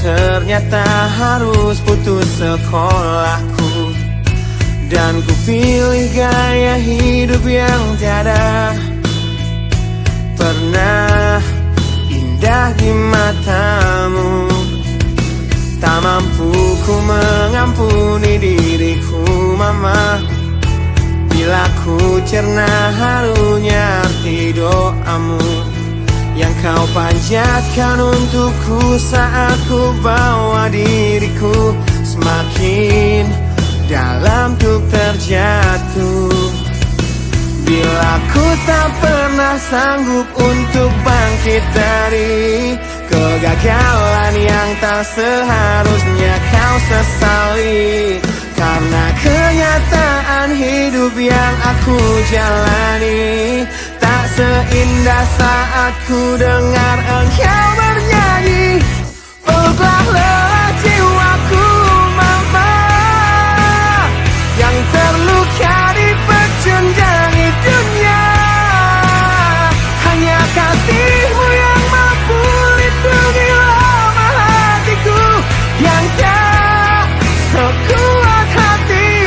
ternyata harus putus sekolahku. Dan ku pilih gaya hidup yang tiada pernah indah di matamu. Tak mampu ku mengampuni diriku mama, bila ku cerna harunya arti doamu yang kau panjatkan untukku saat ku bawa diriku semakin dalam untuk terjatuh. Bila ku tak pernah sanggup untuk bangkit dari kegagalan yang tak seharusnya kau sesali, karena kenyataan hidup yang aku jalani tak seindah saat ku dengar engkau bernyanyi. Peluklah lelah jiwaku mama, yang terluka di pecundangi dunia. Hanya kasihmu yang mampu lindungi lemah hatiku yang tak sekuat hatimu.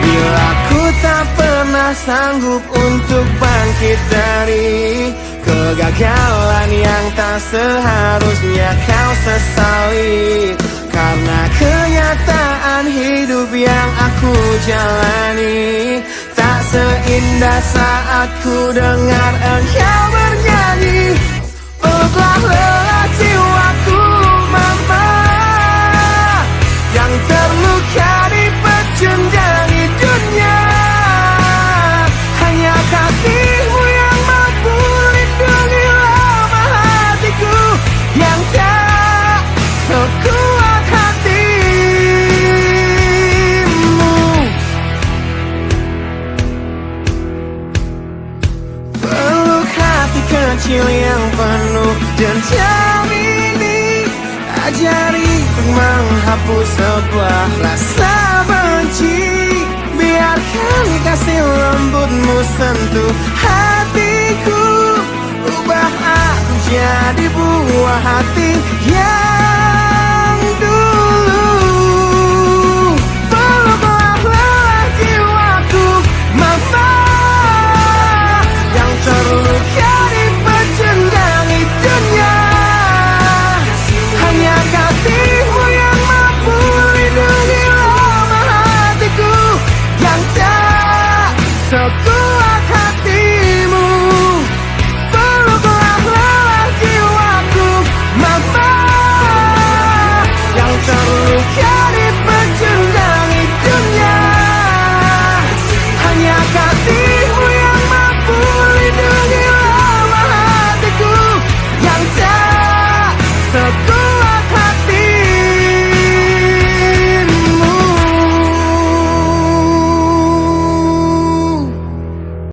Bila ku tak pernah sanggup untuk bangkit dari kegagalan yang tak seharusnya kau sesali, karena kenyataan hidup yang aku jalani tak seindah saat ku dengar engkau bernyanyi. Peluklah lelah jiwaku mama, yang terluka di pecundangi dunia. Hanya kasihmu yang mampu lindungi lemah hatiku yang tak sekuat hatimu. Peluk hati kecil yang penuh dendam ini, ajari untuk menghapus sebuah rasa benci. Biarkan kasih lembutmu sentuh hatiku, ubah aku jadi buah hati yang dulu. Peluklah lelah jiwaku mama, yang terluka di pecundangi dunia. Hanya kasihmu yang mampu lindungi lemah hatiku yang tak sekuat hatimu. Peluklah lelah jiwaku mama, yang terluka di pecundangi dunia. Hanya kasihmu yang mampu lindungi lemah hatiku yang tak sekuat